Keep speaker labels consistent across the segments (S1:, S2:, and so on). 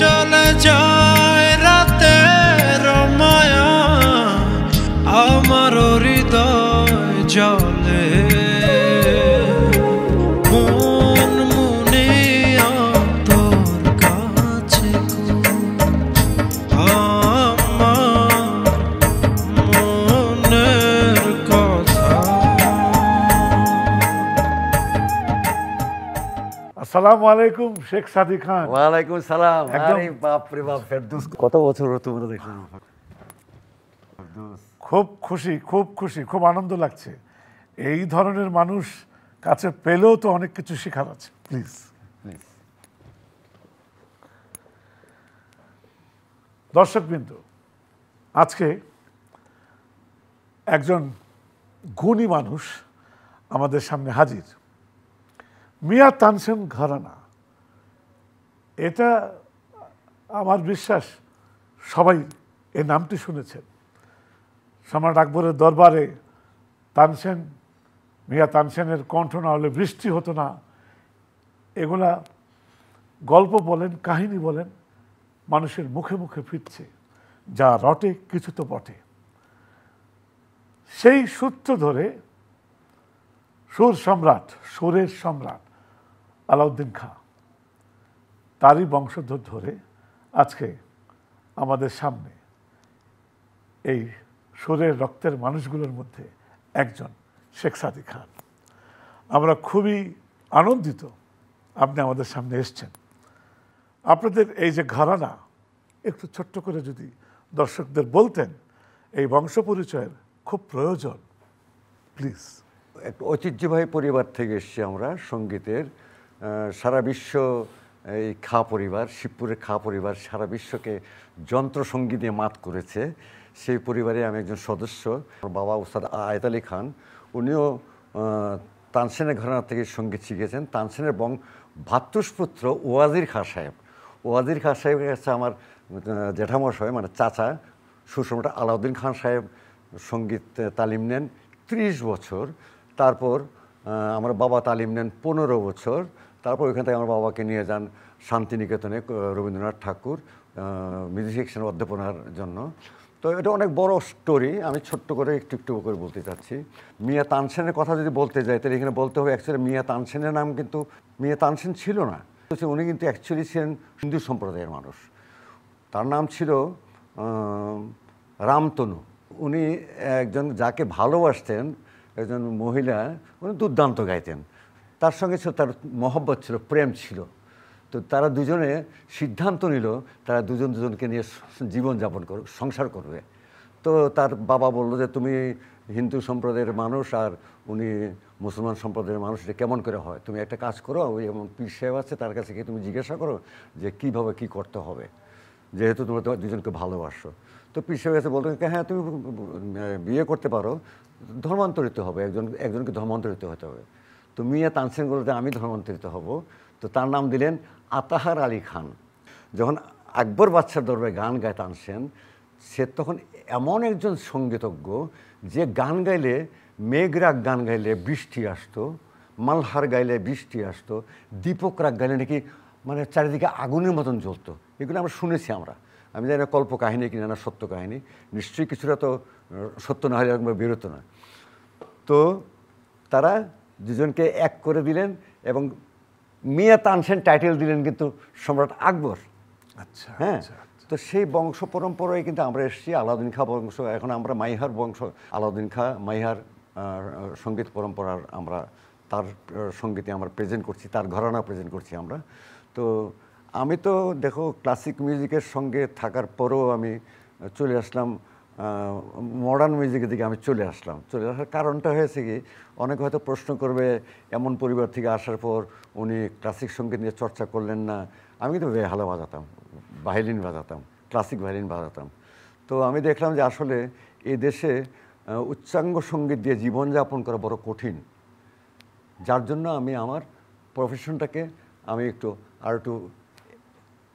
S1: চলে যায় রাতের মায়া, আমার হৃদয় জলে মন মুনিয়া তোর কাছে আমার মনের কথা।
S2: আসসালামু আলাইকুম শেখ সাদি খান।
S3: ওয়ালাইকুম সালাম।
S2: একদম।
S3: আরে বাপ রে বাপ, ফেরদৌস কত বছর তোমরা দেখলাম।
S2: খুব খুশি, খুব আনন্দ লাগছে। এই ধরনের মানুষ কাছে পেলেও তো অনেক কিছু শেখার আছে। প্লিজ। দর্শকবৃন্দ, আজকে একজন গুণী মানুষ আমাদের সামনে হাজির। মিয়া তানসেন ঘরানা, এটা আমার বিশ্বাস সবাই এই নামটি শুনেছেন। সম্রাট আকবরের দরবারে তানসেন, মিয়া তানসেনের কণ্ঠ না হলে বৃষ্টি হতো না, এগুলা গল্প বলেন, কাহিনী বলেন, মানুষের মুখে মুখে ফিরছে। যা রটে কিছু তো বটে। সেই সূত্র ধরে সুরের সম্রাট আলাউদ্দিন খাঁ, তারই বংশধর ধরে আজকে আমাদের সামনে এই সুরের রক্তের মানুষগুলোর মধ্যে একজন শেখ সাদি খান। আমরা খুবই আনন্দিত আপনি আমাদের সামনে এসছেন। আপনাদের এই যে ঘরানা একটু ছোট্ট করে যদি দর্শকদের বলতেন, এই বংশ পরিচয়ের খুব প্রয়োজন, প্লিজ।
S3: একটা ঐতিহ্যবাহী পরিবার থেকে এসেছি আমরা, সঙ্গীতের। সারা বিশ্ব এই খাঁ পরিবার, শিবপুরের খাঁ পরিবার সারা বিশ্বকে যন্ত্রসঙ্গীত দিয়ে মাত করেছে। সেই পরিবারে আমি একজন সদস্য। আমার বাবা উস্তাদ আয়েত আলী খান, উনিও তানসেনের ঘরানা থেকে সঙ্গীত শিখেছেন। তানসেনের ভ্রাতুষ্পুত্র ওয়াজির খাঁ সাহেব, ওয়াজির খাঁ সাহেবের কাছে আমার জ্যাঠামশাই মানে চাচা সুসম্রাট আলাউদ্দিন খান সাহেব সঙ্গীত তালিম নেন 30 বছর। তারপর আমার বাবা তালিম নেন 15 বছর। তারপর ওইখান থেকে আমার বাবাকে নিয়ে যান শান্তিনিকেতনে রবীন্দ্রনাথ ঠাকুর মিউজিক সেকশনের অধ্যাপনার জন্য। তো এটা অনেক বড় স্টোরি, আমি ছোট্ট করে একটু করে বলতে চাচ্ছি। মিয়া তানসেনের কথা যদি বলতে যাই তাহলে এখানে বলতে হবে অ্যাকচুয়ালি মিয়া তানসেনের নাম কিন্তু মিয়া তানসেন ছিল না। উনি কিন্তু অ্যাকচুয়ালি ছিলেন হিন্দু সম্প্রদায়ের মানুষ। তার নাম ছিল রামতনু। উনি একজন যাকে ভালোবাসতেন, একজন মহিলা, উনি দুর্দান্ত গাইতেন। তার সঙ্গে ছিল তার মহব্বত ছিল, প্রেম ছিল। তো তারা দুজনে সিদ্ধান্ত নিল তারা দুজনকে নিয়ে জীবনযাপন করবে, সংসার করবে। তো তার বাবা বলল যে তুমি হিন্দু সম্প্রদায়ের মানুষ আর উনি মুসলমান সম্প্রদায়ের মানুষ, এটা কেমন করে হয়? তুমি একটা কাজ করো, ওই এমন পীর সাহেব আছে তার কাছে গিয়ে তুমি জিজ্ঞাসা করো যে কীভাবে কী করতে হবে, যেহেতু তোমরা দুজনকে ভালোবাসো। তো পীর সাহেব কাছে বলতো হ্যাঁ তুমি বিয়ে করতে পারো, ধর্মান্তরিত হবে, একজনকে ধর্মান্তরিত হতে হবে। তো মিয়া তানসেন বলতে আমি ধর্মান্তরিত হব। তো তার নাম দিলেন আতাহার আলী খান। যখন আকবর বাদশার দরবারে গান গায় তানসেন, সে তখন এমন একজন সঙ্গীতজ্ঞ যে গান গাইলে, মেঘরাগ গান গাইলে বৃষ্টি আসতো, মালহার গাইলে বৃষ্টি আসতো, দীপক রাগ গাইলে নাকি মানে চারিদিকে আগুনের মতন জ্বলতো। এগুলো আমরা শুনেছি। আমি জানি না কল্প কাহিনী কিনা না সত্য কাহিনী, নিশ্চয়ই কিছুটা তো সত্য না হলে এরকম বেরোতো না। তো তারা দুজনকে এক করে দিলেন এবং মিয়া তানসেন টাইটেল দিলেন কিন্তু সম্রাট আকবর।
S2: আচ্ছা,
S3: হ্যাঁ। তো সেই বংশ পরম্পরায় কিন্তু আমরা এসেছি, আলাউদ্দিন খাঁ বংশ। এখন আমরা মাইহার বংশ, আলাউদ্দিন খাঁ মাইহার সঙ্গীত পরম্পরার আমরা তার সঙ্গীতে আমরা প্রেজেন্ট করছি, তার ঘরানা প্রেজেন্ট করছি আমরা। তো আমি তো দেখো ক্লাসিক মিউজিকের সঙ্গে থাকার পরেও আমি চলে আসলাম মডার্ন মিউজিকের দিকে। আমি চলে আসার কারণটা হয়েছে কি, অনেকে হয়তো প্রশ্ন করবে এমন পরিবার থেকে আসার পর উনি ক্লাসিক সঙ্গীত নিয়ে চর্চা করলেন না। আমি কিন্তু বেহালা বাজাতাম, ভায়োলিন বাজাতাম, ক্লাসিক ভায়োলিন বাজাতাম। তো আমি দেখলাম যে আসলে এই দেশে উচ্চাঙ্গ সঙ্গীত দিয়ে জীবনযাপন করা বড় কঠিন, যার জন্য আমি আমার প্রফেশনটাকে আমি একটু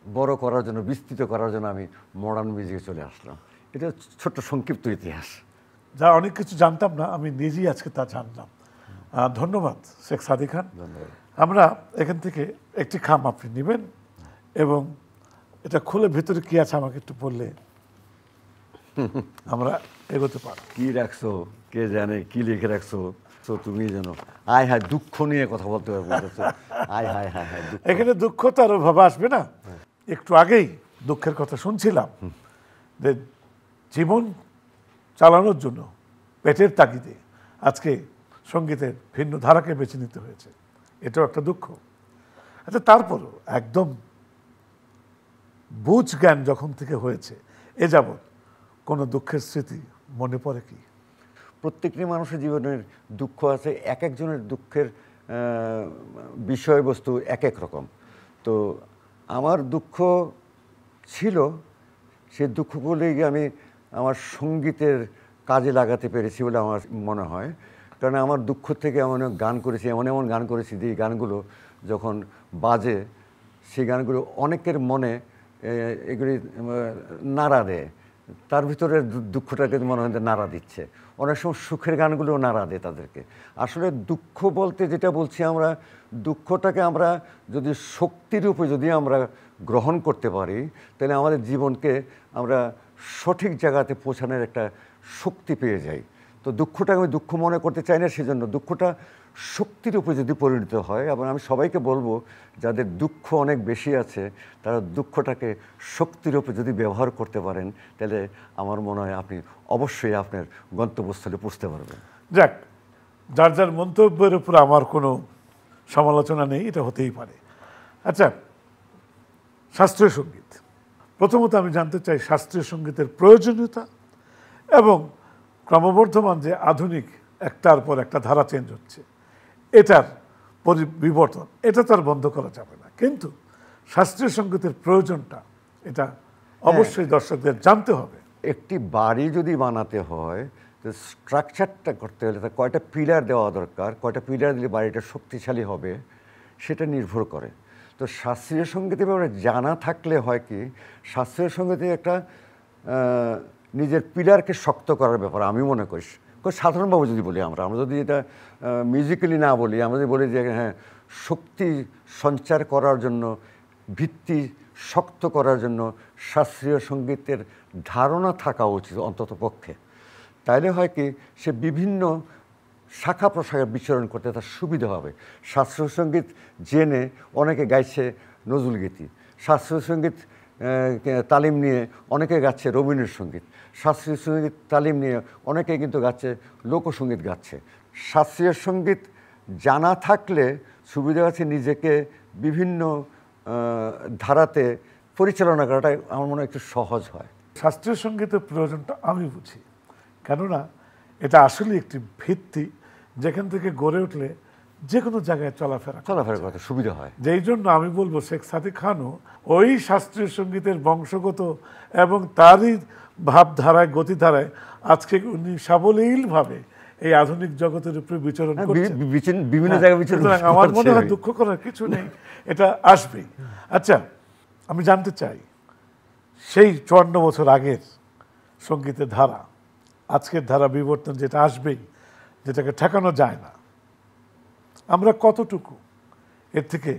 S3: বড় করার জন্য, বিস্তৃত করার জন্য আমি মডার্ন মিউজিকে চলে আসলাম। এটা ছোট্ট সংক্ষিপ্ত ইতিহাস।
S2: যা অনেক কিছু জানতাম না, আমি নিজেই আজকে তা জানলাম। ধন্যবাদ শেখ সাদি খান।
S3: ধন্যবাদ।
S2: আমরা এখান থেকে একটি খাম আপনি নেবেন এবং এটা খুলে ভিতরে কি আছে আমাকে একটু বললে আমরা এগোতে পারবো।
S3: কি রাখছো কে জানে, কি লিখে রাখছো, তো তুমি জানো। আয় হায়, দুঃখ নিয়ে কথা বলতে পারবো। আয় হায় হায় হায়,
S2: এখানে দুঃখ তো আরো ভাবা আসবে না। একটু আগেই দুঃখের কথা শুনছিলাম যে জীবন চালানোর জন্য পেটের তাগিদে আজকে সঙ্গীতের ভিন্ন ধারাকে বেছে নিতে হয়েছে, এটাও একটা দুঃখ। আচ্ছা, তারপরও একদম বুঝ জ্ঞান যখন থেকে হয়েছে এ যাবৎ কোনো দুঃখের স্মৃতি মনে পড়ে কি?
S3: প্রত্যেকটি মানুষের জীবনের দুঃখ আছে, এক একজনের দুঃখের বিষয়বস্তু এক এক রকম। তো আমার দুঃখ ছিল, সেই দুঃখগুলোই আমি আমার সঙ্গীতের কাজে লাগাতে পেরেছি বলে আমার মনে হয়। কারণ আমার দুঃখ থেকে এমন গান করেছি, এমন এমন গান করেছি যে গানগুলো যখন বাজে সেই গানগুলো অনেকের মনে এগুলি নাড়া দেয়, তার ভিতরে দুঃখটাকে মনে হয় নাড়া দিচ্ছে। অনেক সময় সুখের গানগুলোও নাড়া দেয় তাদেরকে। আসলে দুঃখ বলতে যেটা বলছি, আমরা দুঃখটাকে আমরা যদি শক্তিরূপে যদি আমরা গ্রহণ করতে পারি, তাহলে আমাদের জীবনকে আমরা সঠিক জায়গাতে পৌঁছানোর একটা শক্তি পেয়ে যাই। তো দুঃখটাকে আমি দুঃখ মনে করতে চাই না, সেজন্য দুঃখটা শক্তির উপরে যদি পরিণত হয়। এবং আমি সবাইকে বলবো, যাদের দুঃখ অনেক বেশি আছে তারা দুঃখটাকে শক্তির উপরে যদি ব্যবহার করতে পারেন, তাহলে আমার মনে হয় আপনি অবশ্যই আপনার গন্তব্যস্থলে পৌঁছতে পারবেন।
S2: যাক, যার যার মন্তব্যের উপর আমার কোনো সমালোচনা নেই, এটা হতেই পারে। আচ্ছা, শাস্ত্রীয় সঙ্গীত, প্রথমত আমি জানতে চাই শাস্ত্রীয় সঙ্গীতের প্রয়োজনীয়তা এবং ক্রমবর্ধমান যে আধুনিক একটার পর একটা ধারা চেঞ্জ হচ্ছে, এটার বিবর্তন, এটা তো আর বন্ধ করা যাবে না, কিন্তু শাস্ত্রীয় সঙ্গীতের প্রয়োজনটা এটা অবশ্যই দর্শকদের জানতে হবে।
S3: একটি বাড়ি যদি বানাতে হয়, তো স্ট্রাকচারটা করতে হলে তার কয়টা পিলার দেওয়া দরকার, কয়টা পিলার দিলে বাড়িটা শক্তিশালী হবে, সেটা নির্ভর করে। তো শাস্ত্রীয় সঙ্গীতের ব্যাপারে জানা থাকলে হয় কি, শাস্ত্রীয় সঙ্গীতে একটা নিজের পিলারকে শক্ত করার ব্যাপার আমি মনে করি। সাধারণভাবে যদি বলি, আমরা যদি এটা মিউজিক্যালি না বলি, আমরা যদি বলি যে হ্যাঁ, শক্তি সঞ্চার করার জন্য, ভিত্তি শক্ত করার জন্য শাস্ত্রীয় সঙ্গীতের ধারণা থাকা উচিত অন্তত পক্ষে। তাইলে হয় কি, সে বিভিন্ন শাখা প্রশাখা বিচরণ করতে তার সুবিধা হবে। শাস্ত্রীয় সঙ্গীত জেনে অনেকে গাইছে নজরুলগীতি, শাস্ত্রীয় সঙ্গীত তালিম নিয়ে অনেকে গাচ্ছে রবীন্দ্রসঙ্গীত, শাস্ত্রীয় সঙ্গীত তালিম নিয়ে অনেকে কিন্তু গাচ্ছে লোকসঙ্গীত গাচ্ছে। শাস্ত্রীয় সঙ্গীত জানা থাকলে সুবিধা আছে, নিজেকে বিভিন্ন ধারাতে পরিচালনা করাটা আমার মনে হয় একটু সহজ হয়।
S2: শাস্ত্রীয় সঙ্গীতের প্রয়োজনটা আমি বুঝি, কেননা এটা আসলে একটি ভিত্তি যেখান থেকে গড়ে উঠলে যে কোনো জায়গায় চলাফেরা
S3: করতে সুবিধা হয়।
S2: যেই জন্য আমি বলবো শেখ সাদিক খানও ওই শাস্ত্রীয় সঙ্গীতের বংশগত এবং তারই ভাবধারায়, গতিধারায় আজকে উনি সাবলীলভাবে এই আধুনিক জগতের উপরে বিচরণ করছেন,
S3: বিভিন্ন জায়গায় বিচরণ।
S2: আমার মনে হয় দুঃখ করার কিছু নেই, এটা আসবেই। আচ্ছা, আমি জানতে চাই, সেই 54 বছর আগের সঙ্গীতের ধারা, আজকের ধারা বিবর্তন যেটা আসবেই, যেটাকে ঠেকানো যায় না, আমরা কতটুকু এর থেকে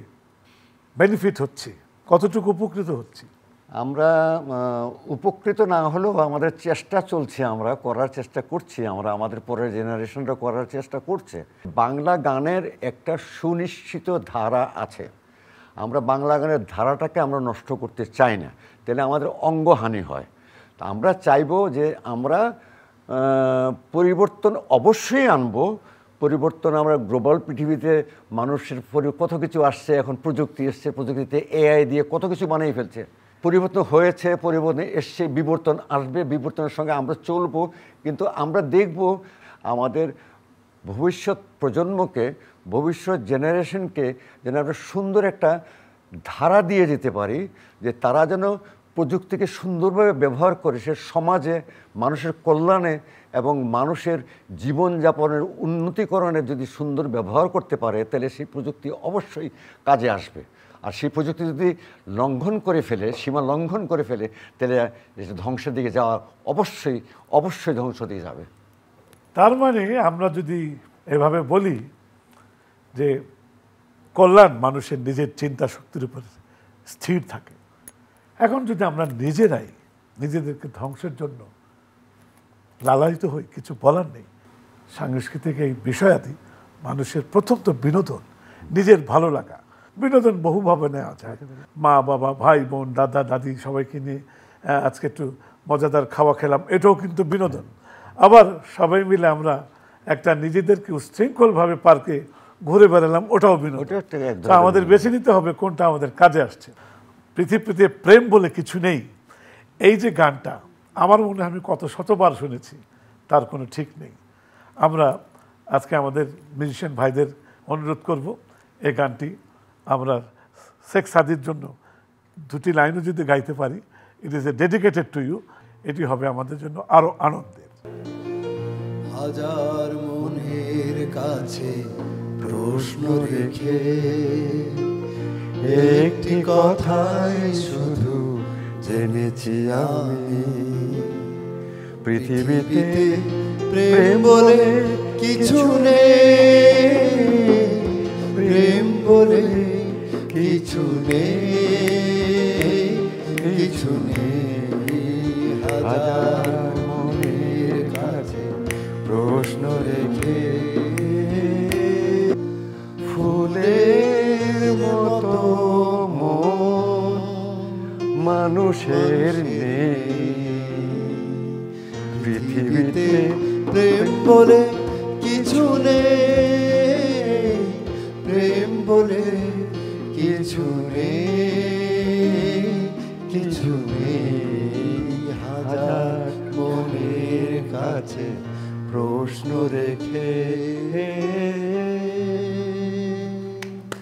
S2: বেনিফিট হচ্ছি, কতটুকু উপকৃত হচ্ছি?
S3: আমরা উপকৃত না হলেও আমাদের চেষ্টা চলছে, আমরা করার চেষ্টা করছি, আমরা আমাদের পরের জেনারেশনরা করার চেষ্টা করছে। বাংলা গানের একটা সুনিশ্চিত ধারা আছে, আমরা বাংলা গানের ধারাটাকে আমরা নষ্ট করতে চাই না, তাহলে আমাদের অঙ্গহানি হয়। তা আমরা চাইবো যে আমরা পরিবর্তন অবশ্যই আনবো। পরিবর্তন আমরা গ্লোবাল পৃথিবীতে মানুষের কত কিছু আসছে, এখন প্রযুক্তি এসছে, প্রযুক্তিতে এআই দিয়ে কত কিছু বানিয়ে ফেলছে। পরিবর্তন হয়েছে, পরিবর্তন এসছে, বিবর্তন আসবে, বিবর্তনের সঙ্গে আমরা চলবো। কিন্তু আমরা দেখব আমাদের ভবিষ্যৎ প্রজন্মকে, ভবিষ্যৎ জেনারেশনকে যেন আমরা সুন্দর একটা ধারা দিয়ে যেতে পারি, যে তারা যেন প্রযুক্তিকে সুন্দরভাবে ব্যবহার করে সে সমাজে মানুষের কল্যাণে এবং মানুষের জীবনযাপনের উন্নতিকরণে যদি সুন্দর ব্যবহার করতে পারে, তাহলে সেই প্রযুক্তি অবশ্যই কাজে আসবে। আর সেই প্রযুক্তি যদি লঙ্ঘন করে ফেলে, সীমা লঙ্ঘন করে ফেলে, তাহলে ধ্বংসের দিকে যাওয়া অবশ্যই অবশ্যই ধ্বংস দিয়ে যাবে।
S2: তার মানে আমরা যদি এভাবে বলি যে কল্যাণ মানুষের নিজের চিন্তা শক্তির উপর স্থির থাকে, এখন যদি আমরা নিজেরাই নিজেদেরকে ধ্বংসের জন্য লালায়িত হই, কিছু বলার নেই। সাংস্কৃতিক এই বিষয়াদি মানুষের প্রথম তো বিনোদন, নিজের ভালো লাগা। বিনোদন বহুভাবে নেওয়া যায়, মা বাবা ভাই বোন দাদা দাদি সবাইকে নিয়ে আজকে একটু মজাদার খাওয়া খেলাম, এটাও কিন্তু বিনোদন। আবার সবাই মিলে আমরা একটা নিজেদেরকে উচ্ছৃঙ্খলভাবে পার্কে ঘুরে বেড়ালাম, ওটাও বিনোদন। তো আমাদের বেছে নিতে হবে কোনটা আমাদের কাজে আসছে। পৃথিবীতে প্রেম বলে কিছু নেই, এই যে গানটা আমার মনে হয় আমি কত শতবার শুনেছি, তার কোনো ঠিক নেই। আমরা আজকে আমাদের মিউজিশিয়ান ভাইদের অনুরোধ করব, এই গানটি আমরা শেখ সাদির জন্য দুটি লাইনও যদি গাইতে পারি, it is a dedicated to you, এটি হবে আমাদের জন্য আরো আনন্দের।
S4: হাজার মনের কাছে প্রশ্ন রেখে একটি কথাই শুধু জেনেছি আমি, পৃথিবীতে প্রেম বলে কিছু নেই, প্রেম বলে কিছু নেই, কিছু নেই। হাজার মনের কাছে প্রশ্ন রেখে ফুলের মতো মন মানুষের নেই, পৃথিবীতে প্রেম বলে কিছু নেই, প্রেম বলে কিছু নেই, কিছু নেই। হাজার মনের কাছে প্রশ্ন রেখে।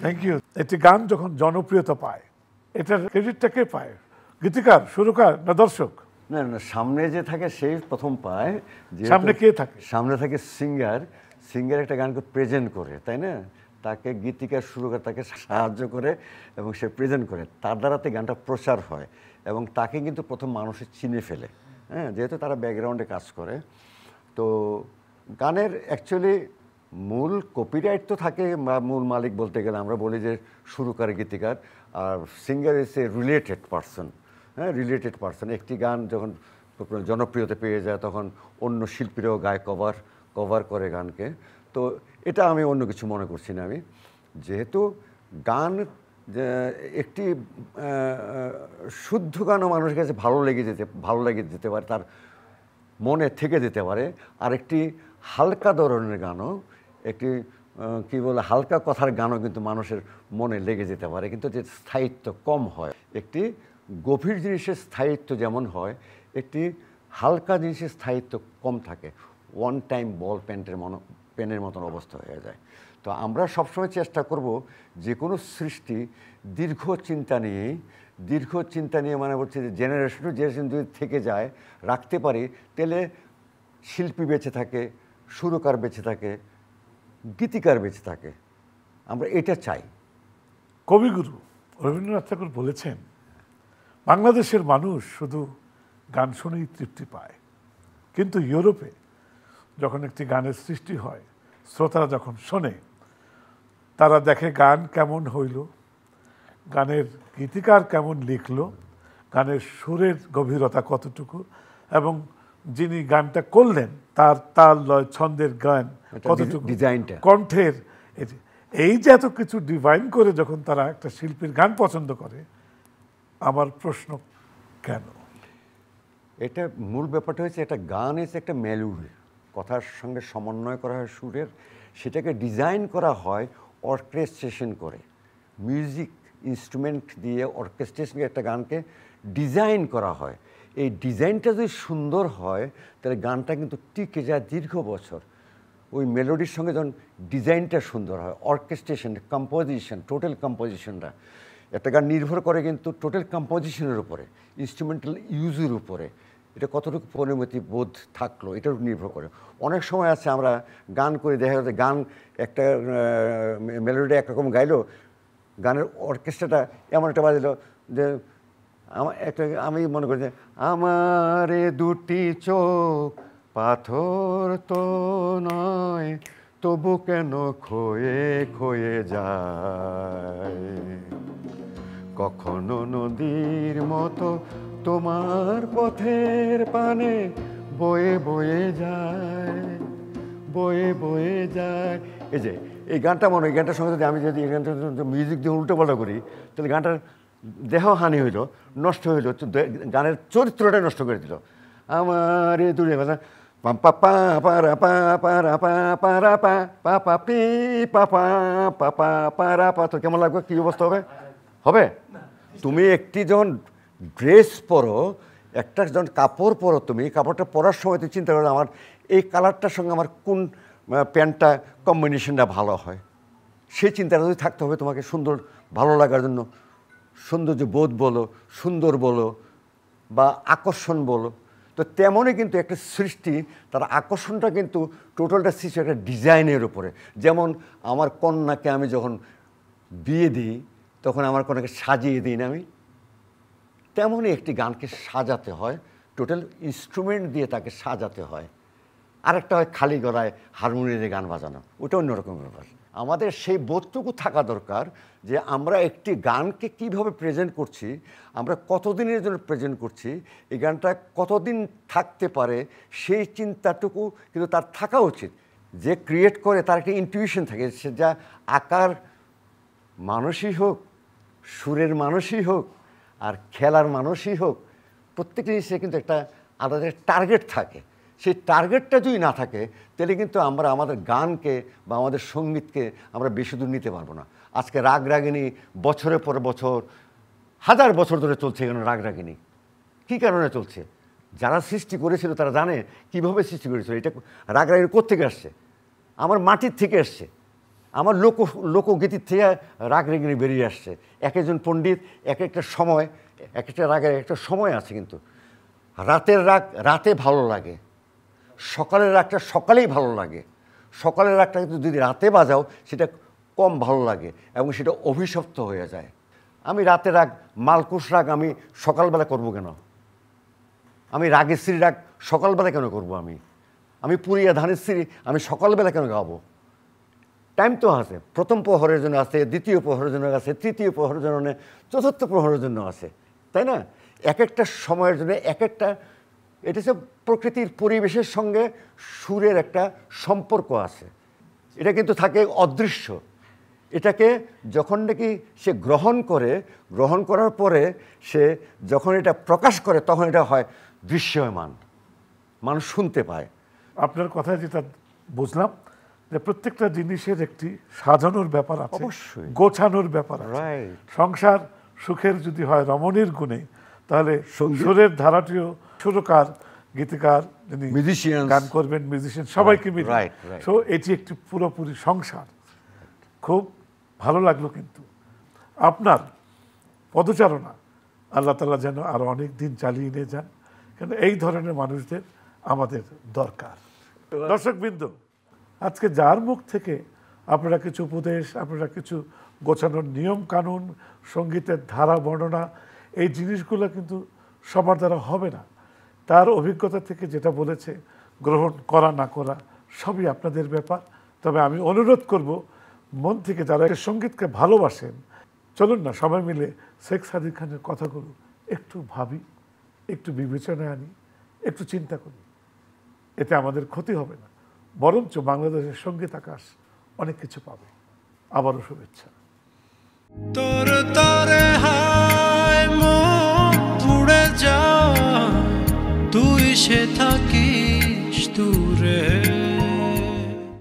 S2: Thank you. একটি গান যখন জনপ্রিয়তা পায়, এটার ক্রেডিটটা কে পায়? গীতিকার, সুরকার না দর্শক?
S3: না না, সামনে যে থাকে সেই প্রথম পায়।
S2: সামনে কে থাকে?
S3: সামনে থাকে সিঙ্গার। সিঙ্গার একটা গানকে প্রেজেন্ট করে, তাই না? তাকে গীতিকার সুরকার তাকে সাহায্য করে এবং সে প্রেজেন্ট করে, তার দ্বারাতে গানটা প্রচার হয় এবং তাকে কিন্তু প্রথম মানুষের চিনে ফেলে, হ্যাঁ, যেহেতু তারা ব্যাকগ্রাউন্ডে কাজ করে। তো গানের অ্যাকচুয়ালি মূল কপিরাইট তো থাকে, বা মূল মালিক বলতে গেলে আমরা বলি যে সুরকার গীতিকার, আর singer is a related person. হ্যাঁ, রিলেটেড পারসন। একটি গান যখন জনপ্রিয়তা পেয়ে যায় তখন অন্য শিল্পীরাও গায়, কভার করে গানকে। তো এটা আমি অন্য কিছু মনে করছি না। আমি যেহেতু গান একটি শুদ্ধ গানও মানুষের কাছে ভালো লেগে যেতে পারে, তার মনে থেকে যেতে পারে। আর একটি হালকা ধরনের গানও, একটি কি বলে হালকা কথার গানও কিন্তু মানুষের মনে লেগে যেতে পারে, কিন্তু যে স্থায়িত্ব কম হয়। একটি গভীর জিনিসের স্থায়িত্ব যেমন হয়, একটি হালকা জিনিসের স্থায়িত্ব কম থাকে। ওয়ান টাইম বল পেনের মতন অবস্থা হয়ে যায়। তো আমরা সবসময় চেষ্টা করব যে কোনো সৃষ্টি দীর্ঘ চিন্তা নিয়ে মানে বলছে যে জেনারেশন টু জেনারেশন যদি থেকে যায়, রাখতে পারি, তাহলে শিল্পী বেঁচে থাকে, সুরকার বেঁচে থাকে, গীতিকার বেঁচে থাকে। আমরা এটা চাই।
S2: কবিগুরু রবীন্দ্রনাথ ঠাকুর বলেছেন, বাংলাদেশের মানুষ শুধু গান শুনেই তৃপ্তি পায়, কিন্তু ইউরোপে যখন একটি গানের সৃষ্টি হয়, শ্রোতারা যখন শোনে, তারা দেখে গান কেমন হইল, গানের গীতিকার কেমন লিখলো, গানের সুরের গভীরতা কতটুকু, এবং যিনি গানটা করলেন তার তাল লয় ছন্দের গান কতটুকু,
S3: ডিজাইনটা,
S2: কণ্ঠের, এই যে এত কিছু ডিভাইন করে যখন তারা একটা শিল্পীর গান পছন্দ করে, আমার প্রশ্ন কেন?
S3: এটা মূল ব্যাপারটা হচ্ছে, একটা গান এসে একটা মেলোডি, কথার সঙ্গে সমন্বয় করা হয় সুরের, সেটাকে ডিজাইন করা হয় অর্কেস্ট্রেশন করে, মিউজিক ইনস্ট্রুমেন্ট দিয়ে অর্কেস্ট্রেশন একটা গানকে ডিজাইন করা হয়। এই ডিজাইনটা যদি সুন্দর হয় তাহলে গানটা কিন্তু টিকে যায় দীর্ঘ বছর। ওই মেলোডির সঙ্গে যখন ডিজাইনটা সুন্দর হয়, অর্কেস্ট্রেশন, কম্পোজিশন, টোটাল কম্পোজিশনটা, একটা গান নির্ভর করে কিন্তু টোটাল কম্পোজিশনের উপরে, ইনস্ট্রুমেন্টাল ইউজের উপরে, এটা কতটুকু পরিমিতি বোধ থাকলো এটার উপর নির্ভর করে। অনেক সময় আছে আমরা গান করে দেখা যাচ্ছে, গান একটা মেলোডি একরকম গাইলো, গানের অর্কেস্ট্রাটা এমন একটা বাজলো যে আমি মনে করি যে আমারে দুটি চোখ পাথর তো নয়, তবু কেন ক্ষয়ে ক্ষয়ে যায়, কখনো নদীর মতো তোমার পথের পানে বয়ে বয়ে যায়, বয়ে বয়ে যায়। এই যে এই গানটা মনে হয়, এই গানটার সঙ্গে যদি আমি যদি এই গানটা মিউজিক দিয়ে উল্টোপাল্টা করি তাহলে গানটার দেহ হানি হইল, নষ্ট হইল, গানের চরিত্রটাই নষ্ট করে দিল। আমার এ দূরে পা পা পা পারা পা পারা পা পারা পা পা পা পি পা পা পা পা পারা পা। তো কেমন লাগবে, কী অবস্থা হবে? হবে? তুমি একটি যখন ড্রেস পরো, একটা যখন কাপড় পরো, তুমি কাপড়টা পরার সময় তুমি চিন্তা করো আমার এই কালারটার সঙ্গে আমার কোন প্যান্টটা কম্বিনেশনটা ভালো হয়, সেই চিন্তাটা যদি থাকতে হবে তোমাকে সুন্দর ভালো লাগার জন্য। সৌন্দর্য বোধ বলো, সুন্দর বলো বা আকর্ষণ বলো, তো তেমনই কিন্তু একটা সৃষ্টি, তার আকর্ষণটা কিন্তু টোটালটা সৃষ্টি একটা ডিজাইনের উপরে। যেমন আমার কন্যাকে আমি যখন বিয়ে দিই তখন আমার কন্যাকে সাজিয়ে দিই না আমি, তেমনই একটি গানকে সাজাতে হয়, টোটাল ইনস্ট্রুমেন্ট দিয়ে তাকে সাজাতে হয়। আরেকটা হয় খালি গলায় হারমোনিয়ামে গান বাজানো, ওটা অন্যরকম ব্যাপার। আমাদের সেই বোধটুকু থাকা দরকার যে আমরা একটি গানকে কিভাবে প্রেজেন্ট করছি, আমরা কতদিনের জন্য প্রেজেন্ট করছি, এই গানটা কতদিন থাকতে পারে, সেই চিন্তাটুকু কিন্তু তার থাকা উচিত। যে ক্রিয়েট করে তার একটা ইনটিউশন থাকে, সে যা আকার মানুষই হোক, সুরের মানুষই হোক, আর খেলার মানুষই হোক, প্রত্যেকেরই সে কিন্তু একটা আলাদা টার্গেট থাকে। সেই টার্গেটটা যদি না থাকে তাহলে কিন্তু আমরা আমাদের গানকে বা আমাদের সঙ্গীতকে আমরা বেশি দূর নিতে পারবো না। আজকে রাগ রাগিনী বছরের পর বছর, হাজার বছর ধরে চলছে এখানে রাগ রাগিনী। কী কারণে চলছে? যারা সৃষ্টি করেছিল তারা জানে কীভাবে সৃষ্টি করেছিল। এটা রাগ রাগিনী কোত্থেকে আসছে? আমার মাটির থেকে আসছে, আমার লোকগীতির থেকে রাগ রাগিনী বেরিয়ে আসছে। এক একজন পণ্ডিত এক একটা সময়, এক একটা রাগের একটা সময় আছে। কিন্তু রাতের রাগ রাতে ভালো লাগে, সকালের রাগটা সকালেই ভালো লাগে, সকালের রাগটা কিন্তু যদি রাতে বাজাও সেটা কম ভালো লাগে এবং সেটা অভিশপ্ত হয়ে যায়। আমি রাতের রাগ, মালকুশ রাগ আমি সকালবেলা করব কেন? আমি রাগেশ্রী রাগ সকালবেলা কেন করব? আমি পুরিয়া ধানেশ্রী আমি সকালবেলা কেন গাবো? টাইম তো আছে, প্রথম প্রহরের জন্য আছে, দ্বিতীয় প্রহরের জন্য আছে, তৃতীয় প্রহরের জন্য, চতুর্থ প্রহরের জন্য আছে, তাই না? এক একটা সময়ের জন্য এক একটা, এটা হচ্ছে প্রকৃতির পরিবেশের সঙ্গে সুরের একটা সম্পর্ক আছে। এটা কিন্তু থাকে অদৃশ্য। এটাকে যখন নাকি সে গ্রহণ করে, গ্রহণ করার পরে সে যখন এটা প্রকাশ করে তখন এটা হয় দৃশ্যমান, মানুষ শুনতে পায়।
S2: আপনার কথায় যেটা বুঝলাম যে প্রত্যেকটা জিনিসের একটি সাজানোর ব্যাপার আছে,
S3: অবশ্যই
S2: গোছানোর ব্যাপার আছে। সংসার সুখের যদি হয় রমণীর গুণে, তাহলে সুরের ধারাটিও সুরকার, গীতিকার, যিনি
S3: মিউজিশিয়ান
S2: গান করবেন, মিউজিশিয়ান সবাইকে মিলে।
S3: রাইট।
S2: সো এটি একটি পুরোপুরি সংসার। খুব ভালো লাগলো। কিন্তু আপনার পদচারণা আল্লাহ তাআলা যেন আরো অনেক দিন চালিয়ে নিয়ে যান, কেন এই ধরনের মানুষদের আমাদের দরকার। দর্শকবৃন্দ, আজকে যার মুখ থেকে আপনারা কিছু উপদেশ, আপনারা কিছু গোছানোর নিয়ম কানুন, সঙ্গীতের ধারা বর্ণনা, এই জিনিসগুলো কিন্তু সবার দ্বারা হবে না। তার অভিজ্ঞতা থেকে যেটা বলেছে, গ্রহণ করা না করা সবই আপনাদের ব্যাপার। তবে আমি অনুরোধ করব মন থেকে যারা সঙ্গীতকে ভালোবাসেন, চলুন না সবাই মিলে শেখ সাদিক খানের কথাগুলো একটু ভাবি, একটু বিবেচনায় আনি, একটু চিন্তা করি। এতে আমাদের ক্ষতি হবে না, বরঞ্চ বাংলাদেশের সঙ্গীত আকাশ অনেক কিছু পাবে। আবারও শুভেচ্ছা।
S1: তোর তরে হায় মন পুড়ে যা, তুই সে থাকিস দূরে।